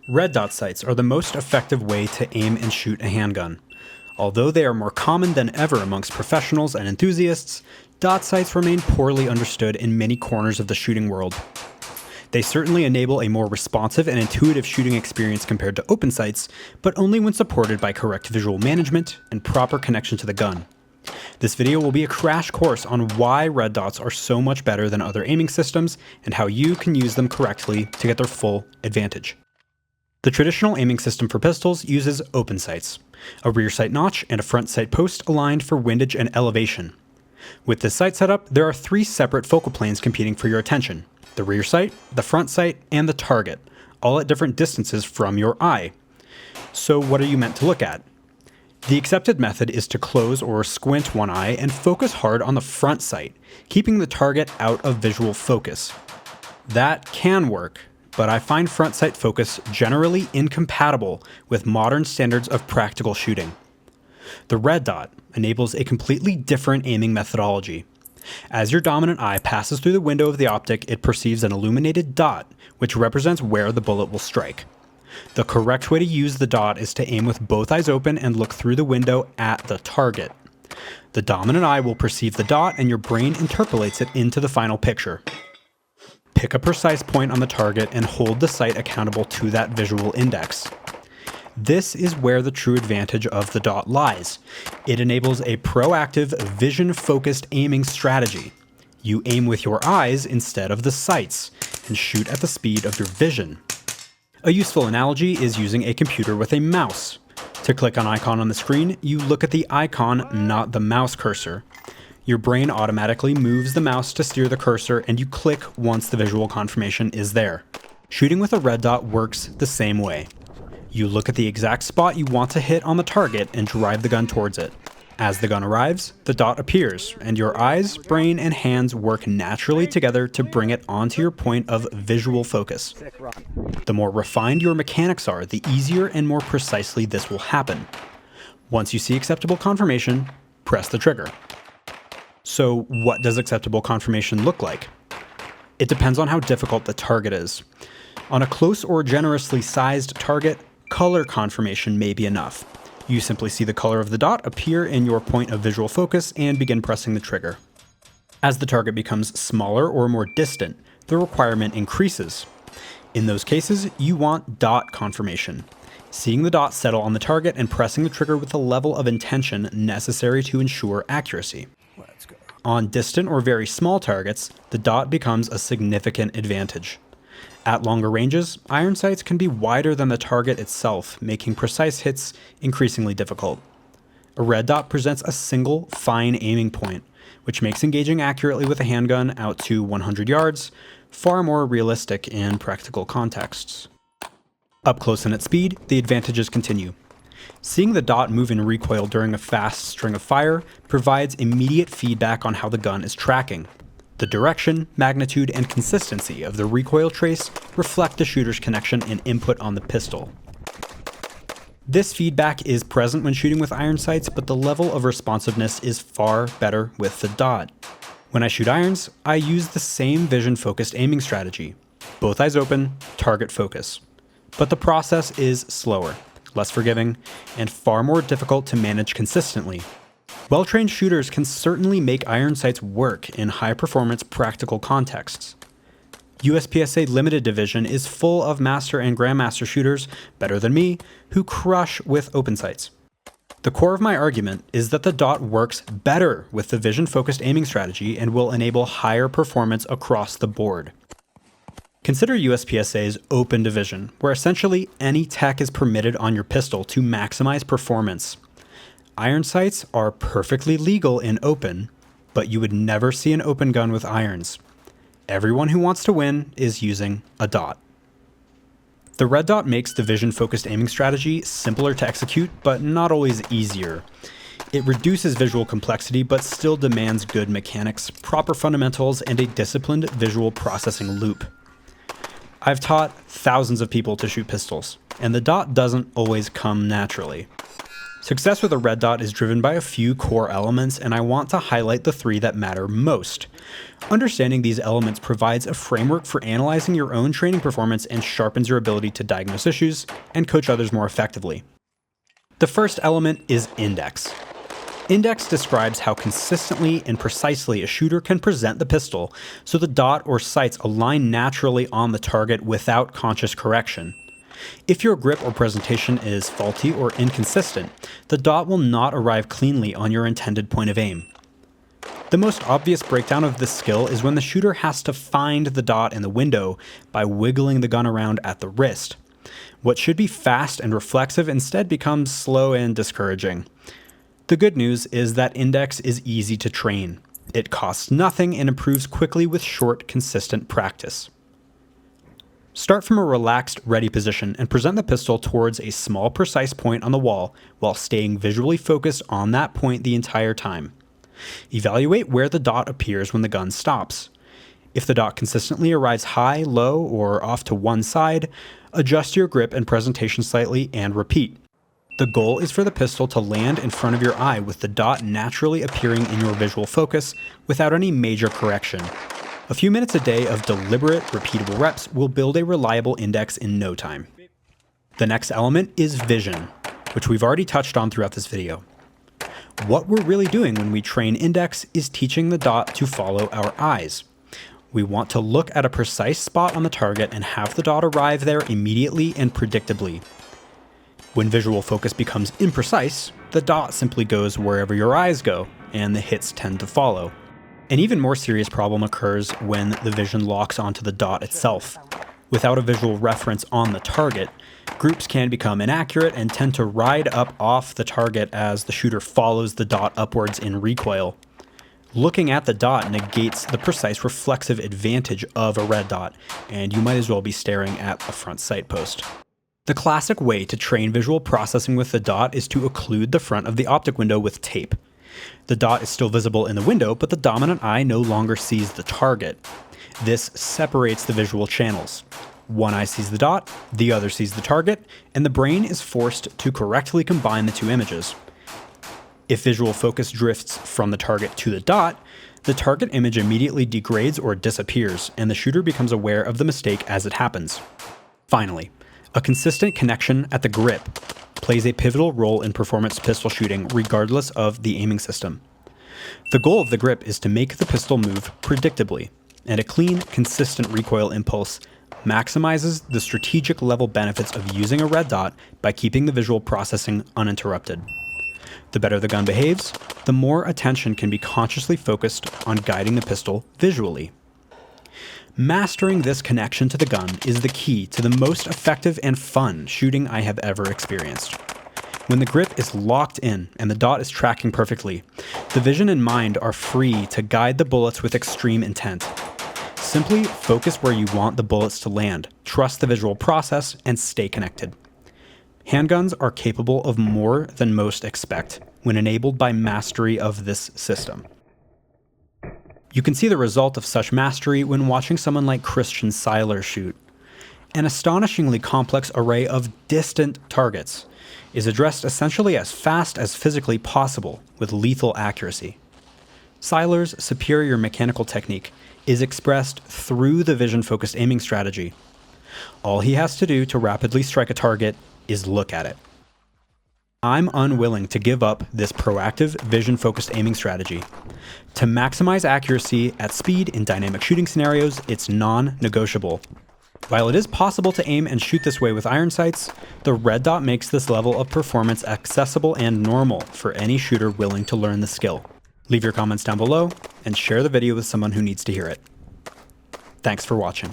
Red dot sights are the most effective way to aim and shoot a handgun. Although they are more common than ever amongst professionals and enthusiasts, dot sights remain poorly understood in many corners of the shooting world. They certainly enable a more responsive and intuitive shooting experience compared to open sights, but only when supported by correct visual management and proper connection to the gun. This video will be a crash course on why red dots are so much better than other aiming systems and how you can use them correctly to get their full advantage. The traditional aiming system for pistols uses open sights, a rear sight notch and a front sight post aligned for windage and elevation. With this sight setup, there are three separate focal planes competing for your attention: the rear sight, the front sight, and the target, all at different distances from your eye. So what are you meant to look at? The accepted method is to close or squint one eye and focus hard on the front sight, keeping the target out of visual focus. That can work, but I find front sight focus generally incompatible with modern standards of practical shooting. The red dot enables a completely different aiming methodology. As your dominant eye passes through the window of the optic, it perceives an illuminated dot, which represents where the bullet will strike. The correct way to use the dot is to aim with both eyes open and look through the window at the target. The dominant eye will perceive the dot and your brain interpolates it into the final picture. Pick a precise point on the target and hold the sight accountable to that visual index. This is where the true advantage of the dot lies. It enables a proactive, vision-focused aiming strategy. You aim with your eyes instead of the sights, and shoot at the speed of your vision. A useful analogy is using a computer with a mouse. To click an icon on the screen, you look at the icon, not the mouse cursor. Your brain automatically moves the mouse to steer the cursor, and you click once the visual confirmation is there. Shooting with a red dot works the same way. You look at the exact spot you want to hit on the target and drive the gun towards it. As the gun arrives, the dot appears, and your eyes, brain, and hands work naturally together to bring it onto your point of visual focus. The more refined your mechanics are, the easier and more precisely this will happen. Once you see acceptable confirmation, press the trigger. So what does acceptable confirmation look like? It depends on how difficult the target is. On a close or generously sized target, color confirmation may be enough. You simply see the color of the dot appear in your point of visual focus and begin pressing the trigger. As the target becomes smaller or more distant, the requirement increases. In those cases, you want dot confirmation, seeing the dot settle on the target and pressing the trigger with the level of intention necessary to ensure accuracy. On distant or very small targets, the dot becomes a significant advantage. At longer ranges, iron sights can be wider than the target itself, making precise hits increasingly difficult. A red dot presents a single, fine aiming point, which makes engaging accurately with a handgun out to 100 yards far more realistic in practical contexts. Up close and at speed, the advantages continue. Seeing the dot move in recoil during a fast string of fire provides immediate feedback on how the gun is tracking. The direction, magnitude, and consistency of the recoil trace reflect the shooter's connection and input on the pistol. This feedback is present when shooting with iron sights, but the level of responsiveness is far better with the dot. When I shoot irons, I use the same vision-focused aiming strategy. Both eyes open, target focus. But the process is slower, less forgiving, and far more difficult to manage consistently. Well-trained shooters can certainly make iron sights work in high-performance practical contexts. USPSA Limited Division is full of master and grandmaster shooters, better than me, who crush with open sights. The core of my argument is that the dot works better with the vision-focused aiming strategy and will enable higher performance across the board. Consider USPSA's Open Division, where essentially any tech is permitted on your pistol to maximize performance. Iron sights are perfectly legal in open, but you would never see an open gun with irons. Everyone who wants to win is using a dot. The red dot makes the vision-focused aiming strategy simpler to execute, but not always easier. It reduces visual complexity, but still demands good mechanics, proper fundamentals, and a disciplined visual processing loop. I've taught thousands of people to shoot pistols, and the dot doesn't always come naturally. Success with a red dot is driven by a few core elements, and I want to highlight the 3 that matter most. Understanding these elements provides a framework for analyzing your own training performance and sharpens your ability to diagnose issues and coach others more effectively. The first element is index. Index describes how consistently and precisely a shooter can present the pistol so the dot or sights align naturally on the target without conscious correction. If your grip or presentation is faulty or inconsistent, the dot will not arrive cleanly on your intended point of aim. The most obvious breakdown of this skill is when the shooter has to find the dot in the window by wiggling the gun around at the wrist. What should be fast and reflexive instead becomes slow and discouraging. The good news is that index is easy to train. It costs nothing and improves quickly with short, consistent practice. Start from a relaxed, ready position and present the pistol towards a small, precise point on the wall while staying visually focused on that point the entire time. Evaluate where the dot appears when the gun stops. If the dot consistently arrives high, low, or off to one side, adjust your grip and presentation slightly and repeat. The goal is for the pistol to land in front of your eye with the dot naturally appearing in your visual focus without any major correction. A few minutes a day of deliberate, repeatable reps will build a reliable index in no time. The next element is vision, which we've already touched on throughout this video. What we're really doing when we train index is teaching the dot to follow our eyes. We want to look at a precise spot on the target and have the dot arrive there immediately and predictably. When visual focus becomes imprecise, the dot simply goes wherever your eyes go, and the hits tend to follow. An even more serious problem occurs when the vision locks onto the dot itself. Without a visual reference on the target, groups can become inaccurate and tend to ride up off the target as the shooter follows the dot upwards in recoil. Looking at the dot negates the precise reflexive advantage of a red dot, and you might as well be staring at a front sight post. The classic way to train visual processing with the dot is to occlude the front of the optic window with tape. The dot is still visible in the window, but the dominant eye no longer sees the target. This separates the visual channels. One eye sees the dot, the other sees the target, and the brain is forced to correctly combine the 2 images. If visual focus drifts from the target to the dot, the target image immediately degrades or disappears, and the shooter becomes aware of the mistake as it happens. Finally, a consistent connection at the grip plays a pivotal role in performance pistol shooting regardless of the aiming system. The goal of the grip is to make the pistol move predictably, and a clean, consistent recoil impulse maximizes the strategic level benefits of using a red dot by keeping the visual processing uninterrupted. The better the gun behaves, the more attention can be consciously focused on guiding the pistol visually. Mastering this connection to the gun is the key to the most effective and fun shooting I have ever experienced. When the grip is locked in and the dot is tracking perfectly, the vision and mind are free to guide the bullets with extreme intent. Simply focus where you want the bullets to land, trust the visual process, and stay connected. Handguns are capable of more than most expect when enabled by mastery of this system. You can see the result of such mastery when watching someone like Christian Seiler shoot. An astonishingly complex array of distant targets is addressed essentially as fast as physically possible with lethal accuracy. Seiler's superior mechanical technique is expressed through the vision-focused aiming strategy. All he has to do to rapidly strike a target is look at it. I'm unwilling to give up this proactive, vision-focused aiming strategy. To maximize accuracy at speed in dynamic shooting scenarios, it's non-negotiable. While it is possible to aim and shoot this way with iron sights, the red dot makes this level of performance accessible and normal for any shooter willing to learn the skill. Leave your comments down below and share the video with someone who needs to hear it. Thanks for watching.